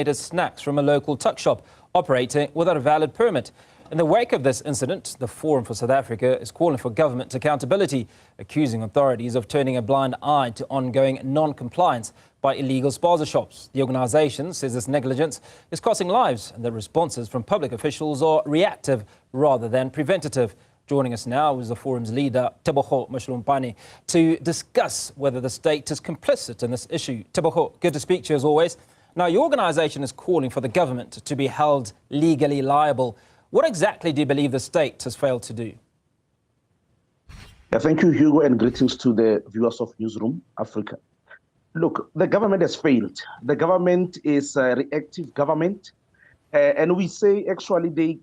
snacks from a local tuck shop operating without a valid permit. In the wake of this incident, the Forum for South Africa is calling for government accountability, accusing authorities of turning a blind eye to ongoing non-compliance by illegal spaza shops. The organisation says this negligence is costing lives and the responses from public officials are reactive rather than preventative. Joining us now is the Forum's leader, Tebogo Mashlumpane, to discuss whether the state is complicit in this issue. Tebogo, good to speak to you as always. Now, your organisation is calling for the government to be held legally liable. What exactly do you believe the state has failed to do? Yeah, thank you, Hugo, and greetings to the viewers of Newsroom Africa. Look, the government has failed. The government is a reactive government, and we say actually they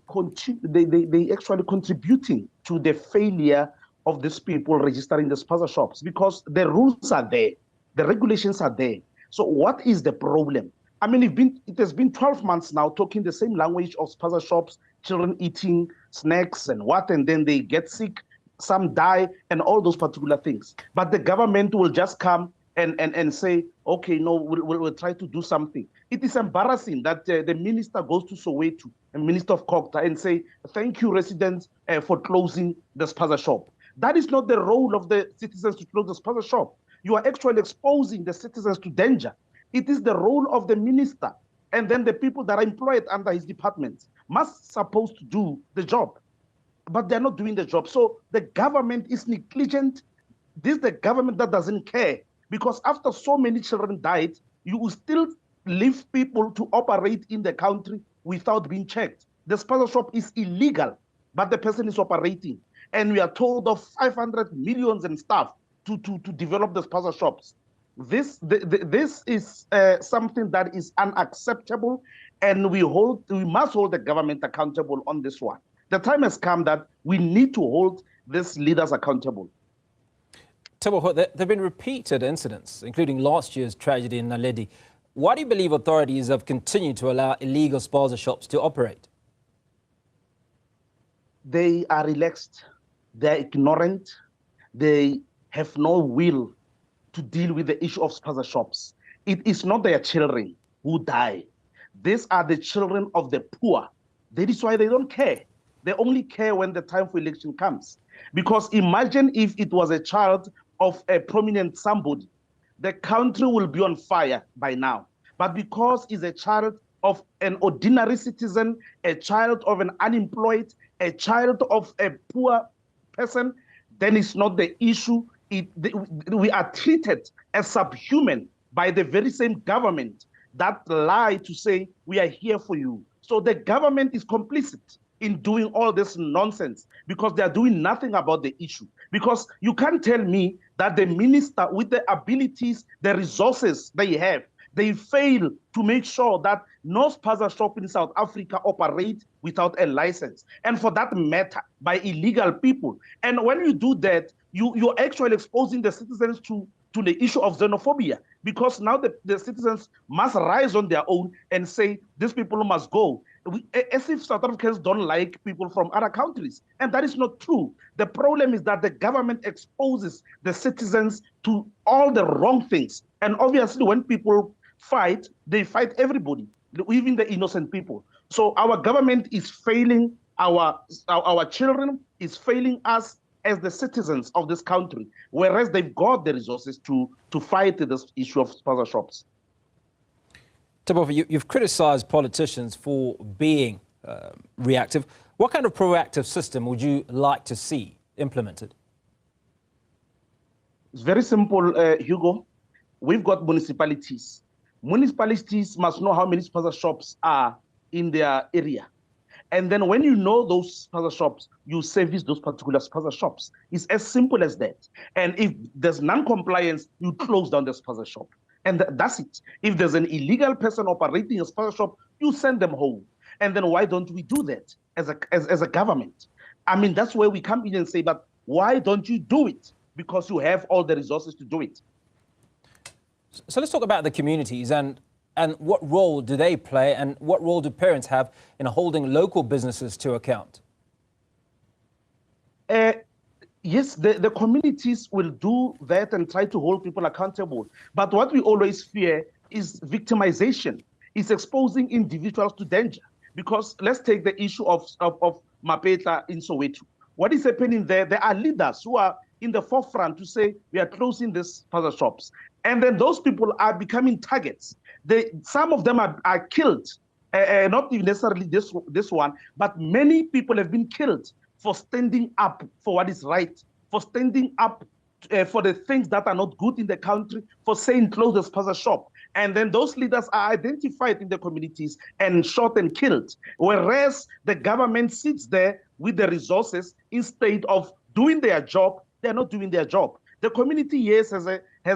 actually contributing to the failure of these people registering the spaza shops because the rules are there, the regulations are there. So what is the problem? I mean, it has been 12 months now talking the same language of spaza shops, children eating snacks and then they get sick, some die, and all those particular things. But the government will just come and say, okay, no, we'll try to do something. It is embarrassing that the minister goes to Soweto, the Minister of COGTA, and say, thank you, residents, for closing the spaza shop. That is not the role of the citizens to close the spaza shop. You are actually exposing the citizens to danger. It is the role of the minister and then the people that are employed under his department must supposed to do the job, but they're not doing the job. So the government is negligent. This is the government that doesn't care because after so many children died, you will still leave people to operate in the country without being checked. The spaza shop is illegal, but the person is operating. And we are told of 500 millions and stuff to develop the spaza shops. This is something that is unacceptable, and we must hold the government accountable on this one. The time has come that we need to hold these leaders accountable. Tebogo, there have been repeated incidents, including last year's tragedy in Naledi. Why do you believe authorities have continued to allow illegal spaza shops to operate? They are relaxed, they're ignorant, they have no will to deal with the issue of spaza shops. It is not their children who die. These are the children of the poor. That is why they don't care. They only care when the time for election comes. Because imagine if it was a child of a prominent somebody, the country will be on fire by now. But because it's a child of an ordinary citizen, a child of an unemployed, a child of a poor person, then it's not the issue. We are treated as subhuman by the very same government that lie to say we are here for you. So the government is complicit in doing all this nonsense because they are doing nothing about the issue. Because you can't tell me that the minister with the abilities, the resources they have, they fail to make sure that no spaza shop in South Africa operate without a license. And for that matter, by illegal people. And when you do that, you're actually exposing the citizens to the issue of xenophobia, because now the citizens must rise on their own and say, these people must go. As if South Africans don't like people from other countries. And that is not true. The problem is that the government exposes the citizens to all the wrong things. And obviously, when people fight, they fight everybody, even the innocent people. So our government is failing our children, is failing us as the citizens of this country, whereas they've got the resources to fight this issue of spaza shops. Tebogo, you've criticised politicians for being reactive. What kind of proactive system would you like to see implemented? It's very simple, Hugo. We've got municipalities. Municipalities must know how many spaza shops are in their area. And then when you know those spaza shops, you service those particular spaza shops. It's as simple as that. And if there's non-compliance, you close down the spaza shop. And that's it. If there's an illegal person operating a spaza shop, you send them home. And then why don't we do that as a government? I mean, that's where we come in and say, but why don't you do it? Because you have all the resources to do it. So let's talk about the communities and what role do they play and what role do parents have in holding local businesses to account? Yes, the communities will do that and try to hold people accountable. But what we always fear is victimization. It's exposing individuals to danger. Because let's take the issue of Mapeta in Soweto. What is happening there? There are leaders who are in the forefront to say we are closing these spaza shops. And then those people are becoming targets. Some of them are killed, not even necessarily this one, but many people have been killed for standing up for what is right, for standing up for the things that are not good in the country, for saying close the spaza shop. And then those leaders are identified in the communities and shot and killed. Whereas the government sits there with the resources instead of doing their job, they're not doing their job. The community, yes, has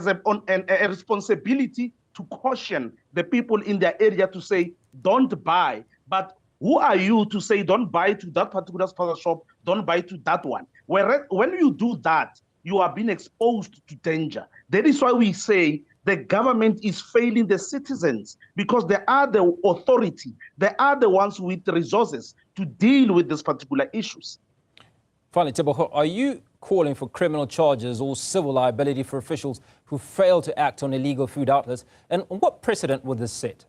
a responsibility to caution the people in their area to say, don't buy. But who are you to say, don't buy to that particular spaza shop, don't buy to that one? Whereas when you do that, you are being exposed to danger. That is why we say the government is failing the citizens, because they are the authority. They are the ones with the resources to deal with these particular issues. Finally, Teboho, are you calling for criminal charges or civil liability for officials who fail to act on illegal food outlets? And what precedent would this set?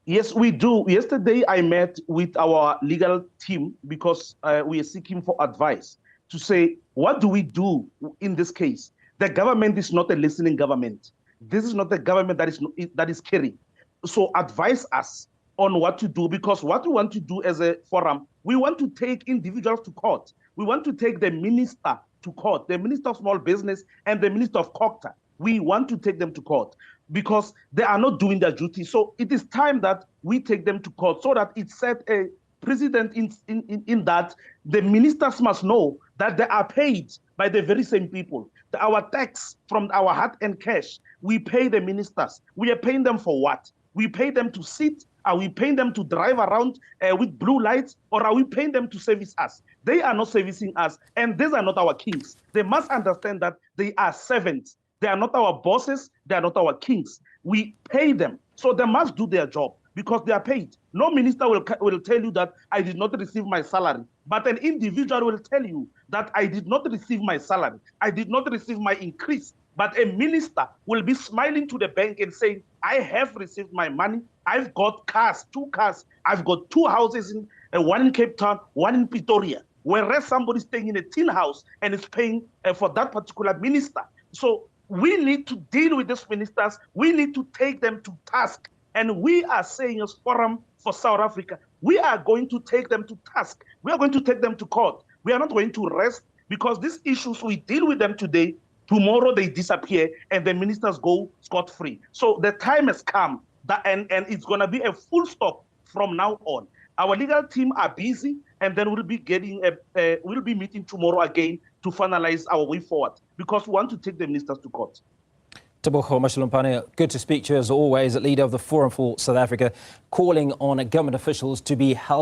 Yes, we do. Yesterday, I met with our legal team because we are seeking for advice to say, what do we do in this case? The government is not a listening government. This is not the government that is caring. So advise us on what to do, because what we want to do as a forum, we want to take individuals to court. We want to take the minister to court, the Minister of Small Business and the Minister of COGTA. We want to take them to court because they are not doing their duty. So it is time that we take them to court so that it set a precedent in that the ministers must know that they are paid by the very same people. Our tax from our hard-earned cash, we pay the ministers. We are paying them for what? We pay them to sit. Are we paying them to drive around with blue lights, or are we paying them to service us? They are not servicing us, and these are not our kings. They must understand that they are servants. They are not our bosses. They are not our kings. We pay them, so they must do their job because they are paid. No minister will tell you that I did not receive my salary, but an individual will tell you that I did not receive my salary. I did not receive my increase. But a minister will be smiling to the bank and saying, I have received my money. I've got cars, 2 cars. I've got 2 houses, one in Cape Town, one in Pretoria. Whereas somebody staying in a tin house and is paying for that particular minister. So we need to deal with these ministers. We need to take them to task. And we are saying as Forum for South Africa, we are going to take them to task. We are going to take them to court. We are not going to rest, because these issues, we deal with them today, tomorrow they disappear and the ministers go scot-free. So the time has come, and it's going to be a full stop from now on. Our legal team are busy, and then we'll be meeting tomorrow again to finalize our way forward, because we want to take the ministers to court. Teboho Mashalumpane, good to speak to you as always, leader of the Forum for South Africa, calling on government officials to be held